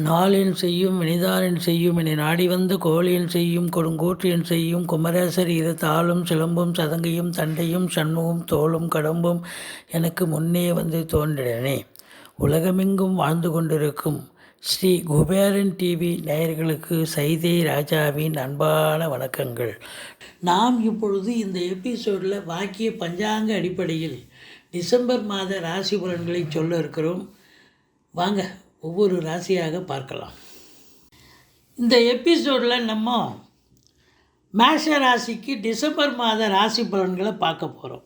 நாளின் செய்யும் வினிதானின் செய்யும் என நாடி வந்த கோழியின் செய்யும் கொடுங்கூற்றியன் செய்யும் குமரேசர் இது தாளும் சிலம்பும் சதங்கையும் தண்டையும் சண்முகம் தோளும் கடம்பும் எனக்கு முன்னே வந்து தோன்றினே. உலகமெங்கும் வாழ்ந்து கொண்டிருக்கும் ஸ்ரீ குபேரன் டிவி நேயர்களுக்கு சைதை ராஜாவின் அன்பான வணக்கங்கள். நாம் இப்பொழுது இந்த எபிசோடில் வாக்கிய பஞ்சாங்க அடிப்படையில் டிசம்பர் மாத ராசி பலன்களை சொல்ல இருக்கிறோம். வாங்க ஒவ்வொரு ராசியாக பார்க்கலாம். இந்த எபிசோடில் நம்ம மேஷ ராசிக்கு டிசம்பர் மாத ராசி பலன்களை பார்க்க போகிறோம்.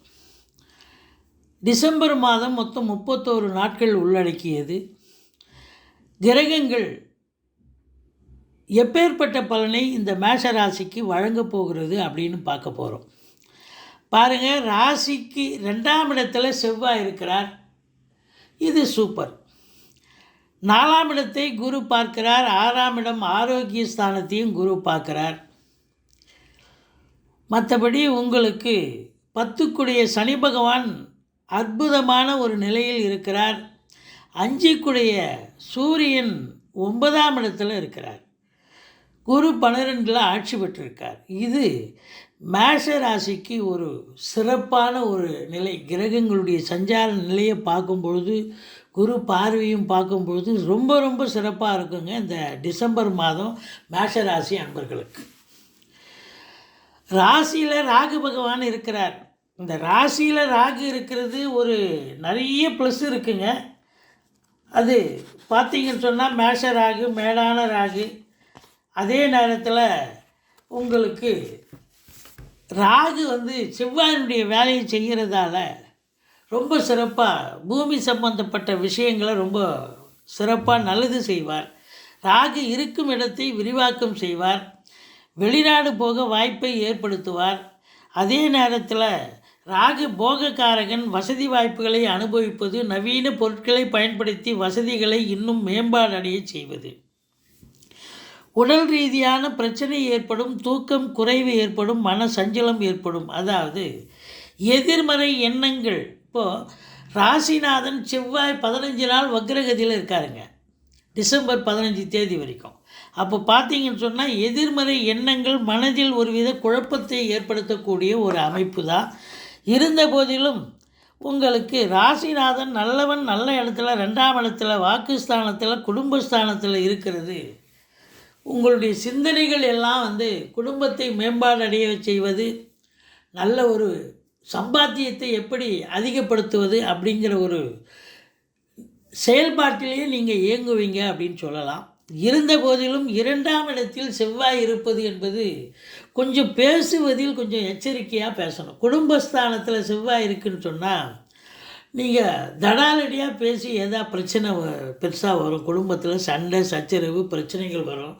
டிசம்பர் மாதம் மொத்தம் 31 நாட்கள் உள்ளடக்கியது. கிரகங்கள் எப்பேற்பட்ட பலனை இந்த மேஷ ராசிக்கு வழங்கப் போகிறது அப்படின்னு பார்க்க போகிறோம். பாருங்கள், ராசிக்கு 2ஆம் இடத்துல செவ்வாய் இருக்கிறார். இது சூப்பர். 4ஆம் இடத்தை குரு பார்க்கிறார். 6ஆம் இடம் ஆரோக்கிய ஸ்தானத்தையும் குரு பார்க்கிறார். மற்றபடி உங்களுக்கு 10க்குடைய சனி பகவான் அற்புதமான ஒரு நிலையில் இருக்கிறார். 5க்குடைய சூரியன் 9ஆம் இடத்துல இருக்கிறார். குரு 12ல் ஆட்சி பெற்றிருக்கார். இது மேஷ ராசிக்கு ஒரு சிறப்பான ஒரு நிலை. கிரகங்களுடைய சஞ்சார நிலையை பார்க்கும்பொழுது, குரு பார்வையும் பார்க்கும்பொழுது ரொம்ப ரொம்ப சிறப்பாக இருக்குங்க இந்த டிசம்பர் மாதம் மேஷ ராசி அன்பர்களுக்கு. ராசியில் ராகு பகவான் இருக்கிறார். இந்த ராசியில் ராகு இருக்கிறது ஒரு நிறைய ப்ளஸ் இருக்குங்க. அது பார்த்திங்கன்னு சொன்னால் மேஷ ராகு, மேடான ராகு. அதே நேரத்தில் உங்களுக்கு ராகு செவ்வாயினுடைய வேலையை செய்கிறதால ரொம்ப சிறப்பாக பூமி சம்பந்தப்பட்ட விஷயங்களை ரொம்ப சிறப்பாக நல்லது செய்வார். ராகு இருக்கும் இடத்தை விரிவாக்கம் செய்வார். வெளிநாடு போக வாய்ப்பை ஏற்படுத்துவார். அதே நேரத்தில் ராகு போகக்காரகன். வசதி வாய்ப்புகளை அனுபவிப்பது, நவீன பொருட்களை பயன்படுத்தி வசதிகளை இன்னும் மேம்பாடு அடைய செய்வது. உடல் ரீதியான பிரச்சனை ஏற்படும், தூக்கம் குறைவு ஏற்படும், மன சஞ்சலம் ஏற்படும். அதாவது எதிர்மறை எண்ணங்கள். இப்போது ராசிநாதன் செவ்வாய் 15 நாள் வக்ரகதியில் இருக்காருங்க, டிசம்பர் 15 தேதி வரைக்கும். அப்போ பார்த்தீங்கன்னு சொன்னால் எதிர்மறை எண்ணங்கள் மனதில் ஒருவித குழப்பத்தை ஏற்படுத்தக்கூடிய ஒரு அமைப்பு தான். இருந்த போதிலும் உங்களுக்கு ராசிநாதன் நல்லவன், நல்ல இடத்துல 2ஆம் இடத்துல வாக்குஸ்தானத்தில் குடும்பஸ்தானத்தில் இருக்கிறது. உங்களுடைய சிந்தனைகள் எல்லாம் குடும்பத்தை மேம்பாடு அடைய செய்வது, நல்ல ஒரு சம்பாத்தியத்தை எப்படி அதிகப்படுத்துவது அப்படிங்கிற ஒரு செயல்பாட்டிலேயே நீங்கள் இயங்குவீங்க அப்படின்னு சொல்லலாம். இருந்த போதிலும் 2ஆம் இடத்தில் செவ்வாய் இருப்பது என்பது கொஞ்சம் பேசுவதில் கொஞ்சம் எச்சரிக்கையாக பேசணும். குடும்பஸ்தானத்தில் செவ்வாய் இருக்குதுன்னு சொன்னால் நீங்கள் தடாலடியாக பேசி ஏதாவது பிரச்சனை பெருசாக வரும். குடும்பத்தில் சண்டை சச்சரவு பிரச்சனைகள் வரும்.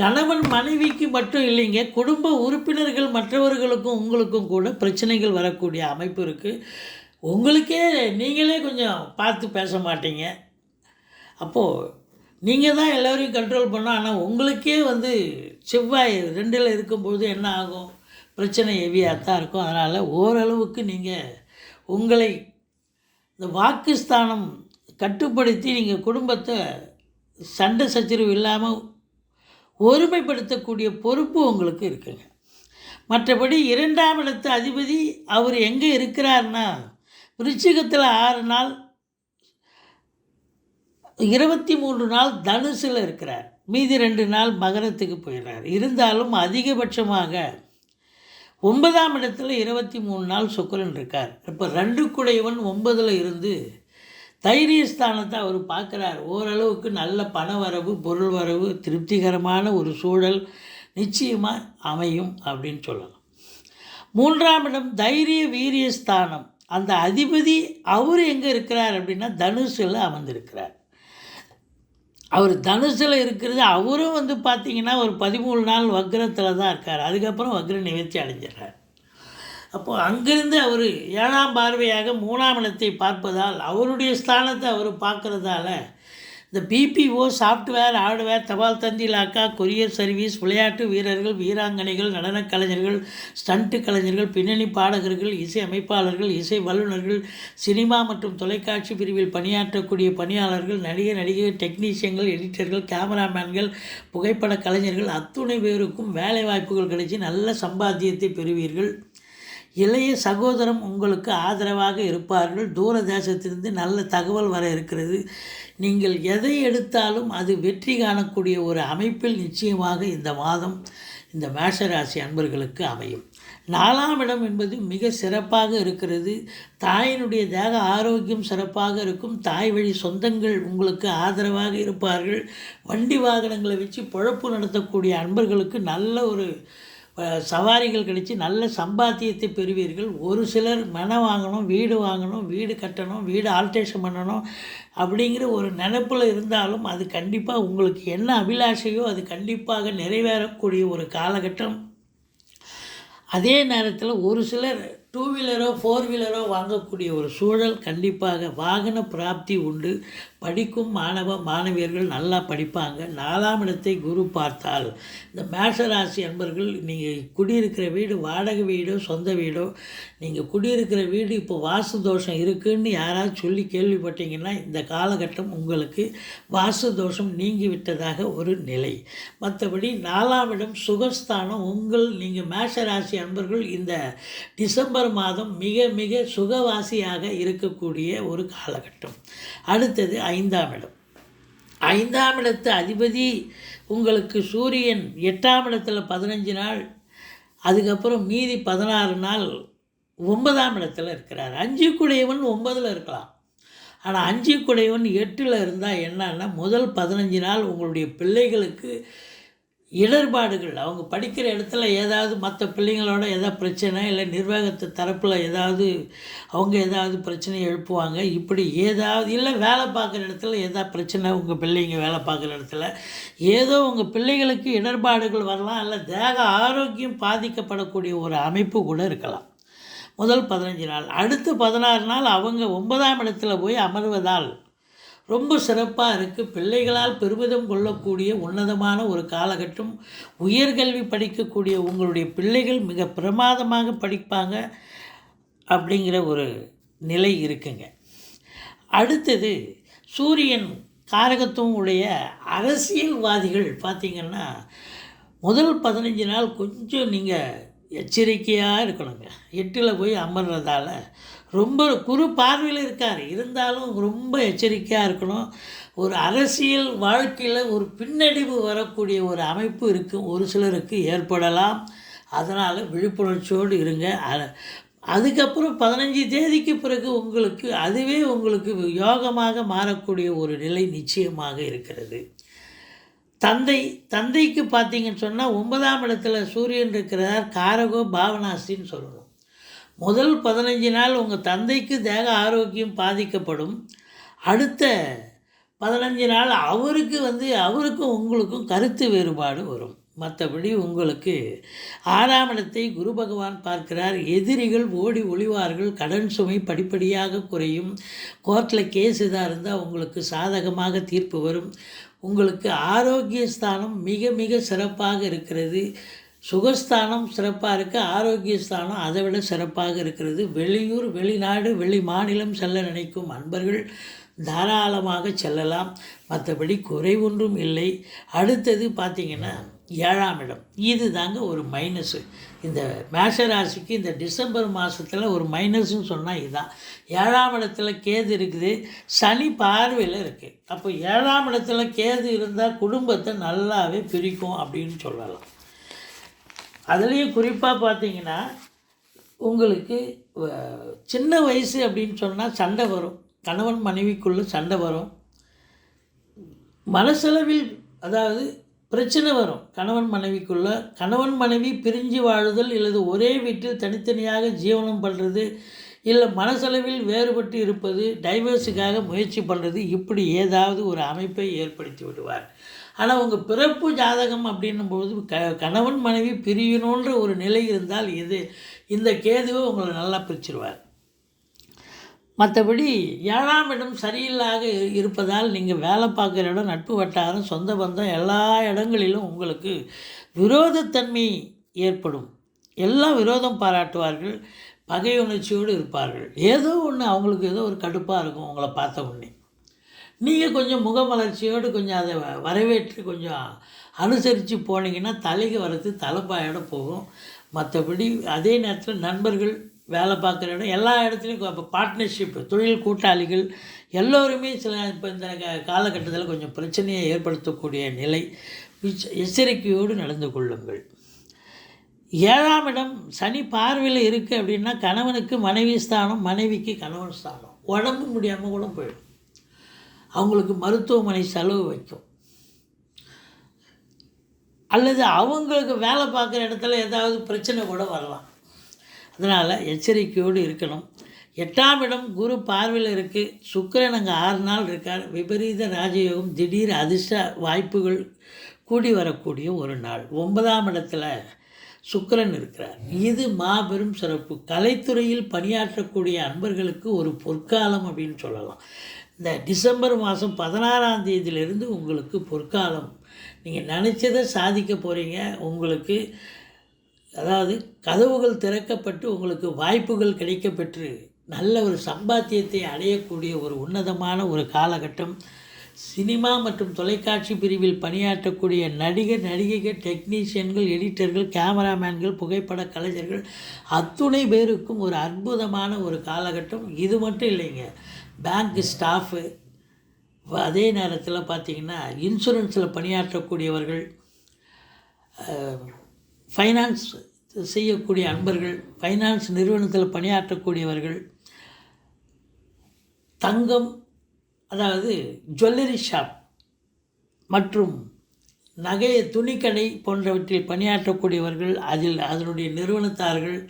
கணவன் மனைவிக்கு மட்டும் இல்லைங்க, குடும்ப உறுப்பினர்கள் மற்றவர்களுக்கும் உங்களுக்கும் கூட பிரச்சனைகள் வரக்கூடிய அமைப்பு இருக்குது. உங்களுக்கே நீங்களே கொஞ்சம் பார்த்து பேச மாட்டீங்க. அப்போது நீங்கள் தான் எல்லோரையும் கண்ட்ரோல் பண்ணோம். ஆனால் உங்களுக்கே செவ்வாய் 2ல் இருக்கும்போது என்ன ஆகும், பிரச்சனை ஹெவியாக தான் இருக்கும். அதனால் ஓரளவுக்கு நீங்கள் உங்களை இந்த வாக்குஸ்தானம் கட்டுப்படுத்தி நீங்கள் குடும்பத்தை சண்டை சச்சரவு இல்லாமல் ஒருமைப்படுத்தக்கூடிய பொறுப்பு உங்களுக்கு இருக்குங்க. மற்றபடி 2ஆம் இடத்து அதிபதி அவர் எங்கே இருக்கிறார்னா விருச்சிகத்தில் 6 நாள், 23 நாள் தனுசில் இருக்கிறார். மீதி 2 நாள் மகரத்துக்கு போயிடுறார். இருந்தாலும் அதிகபட்சமாக 9ஆம் இடத்துல 23 நாள் சுக்கிரன் இருக்கார். இப்போ 2க்குடையவன் 9ல் இருந்து தைரியஸ்தானத்தை அவர் பார்க்குறார். ஓரளவுக்கு நல்ல பண வரவு, பொருள் வரவு, திருப்திகரமான ஒரு சூழல் நிச்சயமாக அமையும் அப்படின்னு சொல்லலாம். 3ஆம் இடம் தைரிய வீரியஸ்தானம். அந்த அதிபதி அவர் எங்கே இருக்கிறார் அப்படின்னா தனுசில் அமர்ந்திருக்கிறார். அவர் தனுசில் இருக்கிறது. அவரும் பார்த்திங்கன்னா ஒரு 13 நாள் வக்ரத்தில் தான் இருக்கார். அதுக்கப்புறம் வக்ர நிவர்த்தி அடைஞ்சிடுறார். அப்போது அங்கிருந்து அவர் 7ஆம் பார்வையாக 3ஆம் இடத்தை பார்ப்பதால் அவருடைய ஸ்தானத்தை அவர் பார்க்குறதால இந்த பிபிஓ, சாஃப்ட்வேர், ஹார்ட்வேர், தபால் தந்தி இலாக்கா, கொரியர் சர்வீஸ், விளையாட்டு வீரர்கள், வீராங்கனைகள், நடனக் கலைஞர்கள், ஸ்டண்ட்டு கலைஞர்கள், பின்னணி பாடகர்கள், இசை அமைப்பாளர்கள், இசை வல்லுநர்கள், சினிமா மற்றும் தொலைக்காட்சி பிரிவில் பணியாற்றக்கூடிய பணியாளர்கள், நடிகர், டெக்னீஷியன்கள், எடிட்டர்கள், கேமராமேன்கள், புகைப்பட கலைஞர்கள் அத்துணை பேருக்கும் வேலை வாய்ப்புகள் கிடைச்சி நல்ல சம்பாத்தியத்தை பெறுவீர்கள். இளைய சகோதரம் உங்களுக்கு ஆதரவாக இருப்பார்கள். தூர தேசத்திலிருந்து நல்ல தகவல் வர இருக்கிறது. நீங்கள் எதை எடுத்தாலும் அது வெற்றி காணக்கூடிய ஒரு அமைப்பில் நிச்சயமாக இந்த மாதம் இந்த மேஷராசி அன்பர்களுக்கு அமையும். 4ஆம் இடம் என்பது மிக சிறப்பாக இருக்கிறது. தாயினுடைய தேக ஆரோக்கியம் சிறப்பாக இருக்கும். தாய் வழி சொந்தங்கள் உங்களுக்கு ஆதரவாக இருப்பார்கள். வண்டி வாகனங்களை வச்சு பொழப்பு நடத்தக்கூடிய அன்பர்களுக்கு நல்ல ஒரு சவாரிகள் கிடைச்சி நல்ல சம்பாத்தியத்தை பெறுவீர்கள். ஒரு சிலர் மனை வாங்கணும், வீடு கட்டணும், வீடு ஆல்ட்ரேஷன் பண்ணணும் அப்படிங்கிற ஒரு நினைப்பில் இருந்தாலும் அது கண்டிப்பாக உங்களுக்கு என்ன அபிலாஷையோ அது கண்டிப்பாக நிறைவேறக்கூடிய ஒரு காலகட்டம். அதே நேரத்தில் ஒரு சிலர் 2 வீலரோ 4 வீலரோ வாங்கக்கூடிய ஒரு சூழல் கண்டிப்பாக. வாகன பிராப்தி உண்டு. படிக்கும் மாணவியர்கள் நல்லா படிப்பாங்க. 4ஆம் இடத்தை குரு பார்த்தால் இந்த மேஷராசி அன்பர்கள் நீங்கள் குடியிருக்கிற வீடு வாடகை வீடோ சொந்த வீடோ, நீங்கள் குடியிருக்கிற வீடு இப்போ வாஸ்து தோஷம் இருக்குதுன்னு யாராவது சொல்லி கேள்விப்பட்டீங்கன்னா இந்த காலகட்டம் உங்களுக்கு வாஸ்து தோஷம் நீங்கி விட்டதாக ஒரு நிலை. மற்றபடி 4ஆம் இடம் சுகஸ்தானம். நீங்கள் மேஷராசி அன்பர்கள் இந்த டிசம்பர் மாதம் மிக மிக சுகவாசியாக இருக்கக்கூடிய ஒரு காலகட்டம். அடுத்தது 5ஆம் இடம். 5ஆம் இடத்து அதிபதி உங்களுக்கு சூரியன் 8ஆம் இடத்துல 15 நாள், அதுக்கப்புறம் மீதி 16 நாள் 9ஆம் இடத்துல இருக்கிறார். 5 குடையவன் 9ல் இருக்கலாம். ஆனால் 5 குடையவன் 8ல் இருந்தால் என்னன்னா முதல் 15 நாள் உங்களுடைய பிள்ளைகளுக்கு இடர்பாடுகள், அவங்க படிக்கிற இடத்துல ஏதாவது மற்ற பிள்ளைங்களோட ஏதாவது பிரச்சனை, இல்லை நிர்வாகத்து தரப்பில் ஏதாவது பிரச்சனை எழுப்புவாங்க. இப்படி ஏதாவது இல்லை வேலை பார்க்குற இடத்துல ஏதாவது பிரச்சனை, உங்கள் பிள்ளைங்க வேலை பார்க்குற இடத்துல ஏதோ உங்கள் பிள்ளைகளுக்கு இடர்பாடுகள் வரலாம். இல்லை தேக ஆரோக்கியம் பாதிக்கப்படக்கூடிய ஒரு அமைப்பு கூட இருக்கலாம் முதல் 15 நாள். அடுத்து 16 நாள் அவங்க 9ஆம் இடத்துல போய் அமர்வதால் ரொம்ப சிறப்பாக இருக்குது. பிள்ளைகளால் பெருமிதம் கொள்ளக்கூடிய உன்னதமான ஒரு காலகட்டம். உயர்கல்வி படிக்கக்கூடிய உங்களுடைய பிள்ளைகள் மிக பிரமாதமாக படிப்பாங்க அப்படிங்கிற ஒரு நிலை இருக்குங்க. அடுத்தது சூரியன் காரகத்துவம் உடைய அரசியல்வாதிகள் பார்த்திங்கன்னா முதல் 15 நாள் கொஞ்சம் நீங்கள் எச்சரிக்கையாக இருக்கணுங்க. 8ல் போய் அமர்றதால ரொம்ப குறு பார்வையில் இருக்கார், இருந்தாலும் ரொம்ப எச்சரிக்கையாக இருக்கணும். ஒரு அரசியல் வாழ்க்கையில் ஒரு பின்னடைவு வரக்கூடிய ஒரு அமைப்பு இருக்கும், ஒரு சிலருக்கு ஏற்படலாம். அதனால் விழிப்புணர்ச்சியோடு இருங்க. அதுக்கப்புறம் 15 தேதிக்கு பிறகு அதுவே உங்களுக்கு யோகமாக மாறக்கூடிய ஒரு நிலை நிச்சயமாக இருக்கிறது. தந்தைக்கு பார்த்தீங்கன்னு சொன்னால் 9ஆம் இடத்துல சூரியன் இருக்கிறார். காரகோ பாவனாசின்னு சொல்லணும். முதல் 15 நாள் உங்கள் தந்தைக்கு தேக ஆரோக்கியம் பாதிக்கப்படும். அடுத்த 15 நாள் அவருக்கும் உங்களுக்கும் கருத்து வேறுபாடு வரும். மற்றபடி உங்களுக்கு 6ஆம் இடத்தை குரு பகவான் பார்க்கிறார். எதிரிகள் ஓடி ஒளிவார்கள். கடன் சுமை படிப்படியாக குறையும். கோர்ட்டில் கேஸ் இதாக இருந்தால் உங்களுக்கு சாதகமாக தீர்ப்பு வரும். உங்களுக்கு ஆரோக்கிய ஸ்தானம் மிக மிக சிறப்பாக இருக்கிறது. சுகஸ்தானம் சிறப்பாக இருக்குது. ஆரோக்கிய ஸ்தானம் அதை விட சிறப்பாக இருக்கிறது. வெளியூர், வெளிநாடு, வெளி மாநிலம் செல்ல நினைக்கும் அன்பர்கள் தாராளமாக செல்லலாம். மற்றபடி குறை ஒன்றும் இல்லை. அடுத்தது பார்த்திங்கன்னா 7ஆம் இடம். இது தாங்க ஒரு மைனஸு. இந்த மேஷராசிக்கு இந்த டிசம்பர் மாதத்தில் ஒரு மைனஸ்ன்னு சொன்னால் இதுதான். 7ஆம் இடத்துல கேது இருக்குது, சனி பார்வையில் இருக்குது. அப்போ 7ஆம் இடத்துல கேது இருந்தால் குடும்பத்தை நல்லாவே பிரிக்கும் அப்படின்னு சொல்லலாம். அதுலேயும் குறிப்பாக பார்த்திங்கன்னா உங்களுக்கு சின்ன வயசு அப்படின்னு சொன்னால் சண்டை வரும். கணவன் மனைவிக்குள்ளே சண்டை வரும். மனசளவில் அதாவது பிரச்சனை வரும். கணவன் மனைவி பிரிஞ்சு வாழுதல், இல்லது ஒரே வீட்டில் தனித்தனியாக ஜீவனம் பண்ணுறது, இல்லை மனசளவில் வேறுபட்டு இருப்பது, டைவர்ஸுக்காக முயற்சி பண்ணுறது, இப்படி ஏதாவது ஒரு அமைப்பை ஏற்படுத்தி விடுவார். ஆனால் உங்கள் பிறப்பு ஜாதகம் அப்படின்னும்போது கணவன் மனைவி பிரியணுன்ற ஒரு நிலை இருந்தால் இந்த கேதுவை உங்களை நல்லா பிரிச்சிருவார். மற்றபடி 7ஆம் இடம் சரியில்லாக இருப்பதால் நீங்கள் வேலை பார்க்குற இடம், நட்பு வட்டாரம், சொந்த பந்தம் எல்லா இடங்களிலும் உங்களுக்கு விரோதத்தன்மை ஏற்படும். எல்லாம் விரோதம் பாராட்டுவார்கள், பகை உணர்ச்சியோடு இருப்பார்கள். ஏதோ ஒன்று அவங்களுக்கு ஏதோ ஒரு கடுப்பாக இருக்கும் உங்களை பார்த்த உடனே. நீங்கள் கொஞ்சம் முகமலர்ச்சியோடு கொஞ்சம் அதை வரவேற்று கொஞ்சம் அனுசரித்து போனீங்கன்னா தலைக்கு வரது தலைப்பாயோட போகும். மற்றபடி அதே நேரத்தில் நண்பர்கள், வேலை பார்க்குற இடம் எல்லா இடத்துலையும் இப்போ பார்ட்னர்ஷிப், தொழில் கூட்டாளிகள் எல்லோருமே சில இப்போ இந்த காலகட்டத்தில் கொஞ்சம் பிரச்சனையை ஏற்படுத்தக்கூடிய நிலை. எச்சரிக்கையோடு நடந்து கொள்ளுங்கள். 7ஆம் இடம் சனி பார்வையில் இருக்குது அப்படின்னா கணவனுக்கு மனைவி ஸ்தானம், மனைவிக்கு கணவன் ஸ்தானம். உடம்பு முடியாமல் கூட போயிடும், அவங்களுக்கு மருத்துவமனை செலவு வைக்கும், அல்லது அவங்களுக்கு வேலை பார்க்குற இடத்துல ஏதாவது பிரச்சனை கூட வரலாம். அதனால் எச்சரிக்கையோடு இருக்கணும். 8ஆம் இடம் குரு பார்வையில் இருக்குது. சுக்கிரன் அங்கே 6 நாள் இருக்கார். விபரீத ராஜயோகம், திடீர் அதிர்ஷ்ட வாய்ப்புகள் கூடி வரக்கூடிய ஒரு நாள். 9ஆம் இடத்துல சுக்கிரன் இருக்கிறார். இது மாபெரும் சிறப்பு. கலைத்துறையில் பணியாற்றக்கூடிய அன்பர்களுக்கு ஒரு பொற்காலம் அப்படின்னு சொல்லலாம். இந்த டிசம்பர் மாதம் 16ஆம் தேதியிலிருந்து உங்களுக்கு பொற்காலம். நீங்கள் நினச்சதை சாதிக்க போகிறீங்க. உங்களுக்கு அதாவது கதவுகள் திறக்கப்பட்டு உங்களுக்கு வாய்ப்புகள் கிடைக்கப்பெற்று நல்ல ஒரு சம்பாத்தியத்தை அடையக்கூடிய ஒரு உன்னதமான ஒரு காலகட்டம். சினிமா மற்றும் தொலைக்காட்சி பிரிவில் பணியாற்றக்கூடிய நடிகர், நடிகைகள், டெக்னீஷியன்கள், எடிட்டர்கள், கேமராமேன்கள், புகைப்பட கலைஞர்கள் அத்துணை பேருக்கும் ஒரு அற்புதமான ஒரு காலகட்டம். இது மட்டும் இல்லைங்க, பேங்க் ஸ்டாஃபு, அதே நேரத்தில் பார்த்திங்கன்னா இன்சூரன்ஸில் பணியாற்றக்கூடியவர்கள், ஃபைனான்ஸ் செய்யக்கூடிய அன்பர்கள், ஃபைனான்ஸ் நிறுவனத்தில் பணியாற்றக்கூடியவர்கள், தங்கம் அதாவது ஜுவல்லரி ஷாப் மற்றும் நகை துணிக்கடை போன்றவற்றில் பணியாற்றக்கூடியவர்கள், அதனுடைய நிறுவனத்தார்கள்,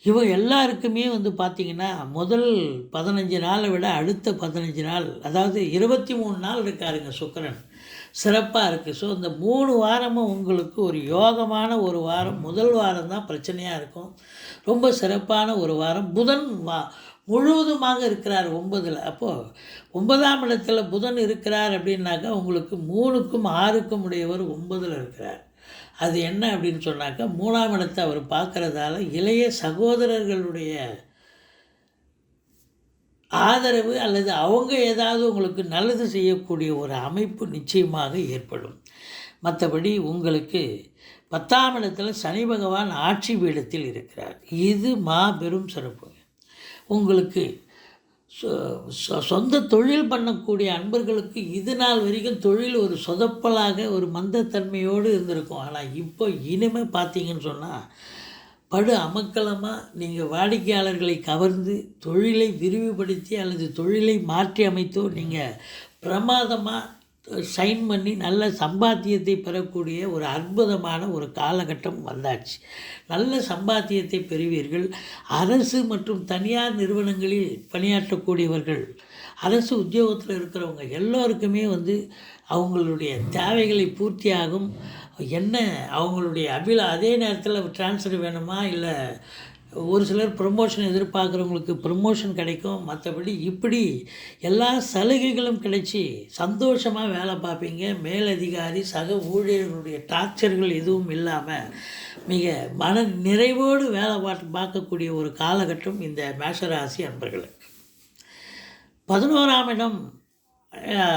இவங்க எல்லாருக்குமே பார்த்திங்கன்னா முதல் 15 நாளை விட அடுத்த 15 நாள், அதாவது 23 நாள் இருக்காருங்க சுக்கிரன், சிறப்பாக இருக்குது. ஸோ இந்த 3 வாரமும் உங்களுக்கு ஒரு யோகமான ஒரு வாரம். முதல் வாரம் தான் பிரச்சனையாக இருக்கும், ரொம்ப சிறப்பான ஒரு வாரம். புதன் முழுவதுமாக இருக்கிறார் 9ல். அப்போது 9ஆம் இடத்துல புதன் இருக்கிறார் அப்படின்னாக்கா உங்களுக்கு 3க்கும் 6க்கும் உடையவர் 9ல் இருக்கிறார். அது என்ன அப்படின்னு சொன்னாக்கா 3ஆம் இடத்தை அவர் பார்க்குறதால இளைய சகோதரர்களுடைய ஆதரவு அல்லது அவங்க ஏதாவது உங்களுக்கு நல்லது செய்யக்கூடிய ஒரு அமைப்பு நிச்சயமாக ஏற்படும். மற்றபடி உங்களுக்கு 10ஆம் இடத்துல சனி பகவான் ஆட்சி பீடத்தில் இருக்கிறார். இது மாபெரும் சிறப்பு. உங்களுக்கு சொந்த தொழில் பண்ணக்கூடிய அன்பர்களுக்கு இது நாள் வரைக்கும் தொழில் ஒரு சொதப்பலாக ஒரு மந்தத்தன்மையோடு இருந்திருக்கும். ஆனால் இப்போ இனிமேல் பார்த்தீங்கன்னு சொன்னால் படு அமக்கலமாக நீங்கள் வாடிக்கையாளர்களை கவர்ந்து தொழிலை விரிவுபடுத்தி அல்லது தொழிலை மாற்றி அமைத்தோ நீங்கள் பிரமாதமாக ஷைன் பண்ணி நல்ல சம்பாத்தியத்தை பெறக்கூடிய ஒரு அற்புதமான ஒரு காலகட்டம் வந்தாச்சு. நல்ல சம்பாத்தியத்தை பெறுவீர்கள். அரசு மற்றும் தனியார் நிறுவனங்களில் பணியாற்றக்கூடியவர்கள், அரசு உத்தியோகத்தில் இருக்கிறவங்க எல்லோருக்குமே அவங்களுடைய தேவைகளை பூர்த்தியாகும். என்ன அவங்களுடைய அதே நேரத்தில் ட்ரான்ஸ்ஃபர் வேணுமா, இல்லை ஒரு சிலர் ப்ரொமோஷன் எதிர்பார்க்குறவங்களுக்கு ப்ரொமோஷன் கிடைக்கும். மற்றபடி இப்படி எல்லா சலுகைகளும் கிடைச்சி சந்தோஷமாக வேலை பார்ப்பீங்க. மேலதிகாரி சக ஊழியர்களுடைய டார்ச்சர்கள் எதுவும் இல்லாமல் மிக மன நிறைவோடு வேலை பார்க்கக்கூடிய ஒரு காலகட்டம் இந்த மேஷராசி அன்பர்களுக்கு. 11ஆம் இடம்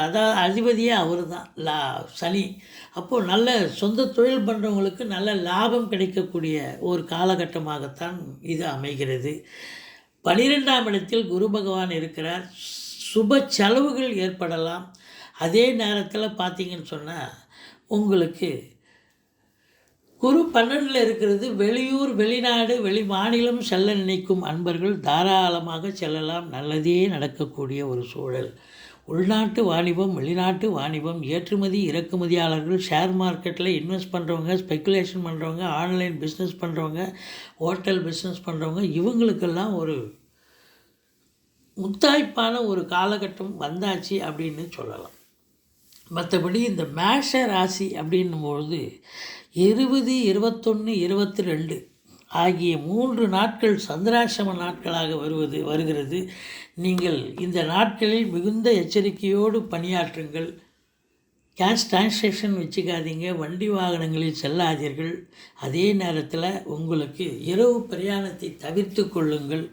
அதாவது அதிபதியே அவர் தான், சனி. அப்போது நல்ல சொந்த தொழில் பண்ணுறவங்களுக்கு நல்ல லாபம் கிடைக்கக்கூடிய ஒரு காலகட்டமாகத்தான் இது அமைகிறது. 12ஆம் இடத்தில் குரு பகவான் இருக்கிறார். சுப செலவுகள் ஏற்படலாம். அதே நேரத்தில் பார்த்திங்கன்னு சொன்னால் உங்களுக்கு குரு 12ல் இருக்கிறது. வெளியூர், வெளிநாடு, வெளி மாநிலம் செல்ல நினைக்கும் அன்பர்கள் தாராளமாக செல்லலாம். நல்லதே நடக்கக்கூடிய ஒரு சூழல். உள்நாட்டு வாணிபம், வெளிநாட்டு வாணிபம், ஏற்றுமதி இறக்குமதியாளர்கள், ஷேர் மார்க்கெட்டில் இன்வெஸ்ட் பண்ணுறவங்க, ஸ்பெக்குலேஷன் பண்ணுறவங்க, ஆன்லைன் பிஸ்னஸ் பண்ணுறவங்க, ஹோட்டல் பிஸ்னஸ் பண்ணுறவங்க, இவங்களுக்கெல்லாம் ஒரு முத்தாய்ப்பான ஒரு காலகட்டம் வந்தாச்சு அப்படின்னு சொல்லலாம். மற்றபடி இந்த மேஷ ராசி அப்படின்னும்பொழுது 20, 21, 22 ஆகிய 3 நாட்கள் சந்திராசிரம நாட்களாக வருகிறது. நீங்கள் இந்த நாட்களில் மிகுந்த எச்சரிக்கையோடு பணியாற்றுங்கள். கேஷ் டிரான்சாக்ஷன் வச்சுக்காதீங்க, வண்டி வாகனங்களில் செல்லாதீர்கள். அதே நேரத்தில் உங்களுக்கு இரவு பிரயாணத்தை தவிர்த்து கொள்ளுங்கள்.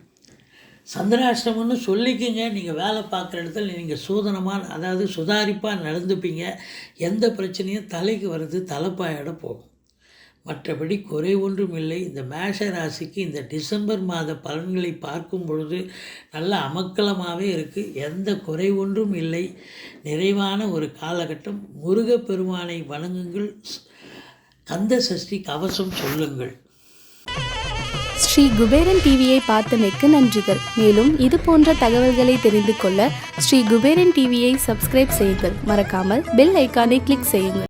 சந்திராஷ்டமம்னு சொல்லிக்கங்க. நீங்கள் வேலை பார்க்குற இடத்துல நீங்கள் அதாவது சுதாரிப்பாக நடந்துப்பீங்க. எந்த பிரச்சனையும் தலைக்கு வர்றது தலைப்பாயோட போகும். மற்றபடி குறை ஒன்றும் இல்லை. இந்த மேஷ ராசிக்கு இந்த டிசம்பர் மாத பலன்களை பார்க்கும் பொழுது நல்ல அமக்கலமாகவே இருக்குது. எந்த குறை ஒன்றும் இல்லை. நிறைவான ஒரு காலகட்டம். முருகப்பெருமானை வணங்குங்கள். கந்த சஷ்டி கவசம் சொல்லுங்கள். ஸ்ரீ குபேரன் டிவியை பார்த்தமைக்கு நன்றிகள். மேலும் இது போன்ற தகவல்களை தெரிந்து கொள்ள ஸ்ரீ குபேரன் டிவியை சப்ஸ்கிரைப் செய்யுங்கள். மறக்காமல் பெல் ஐக்கானை கிளிக் செய்யுங்கள்.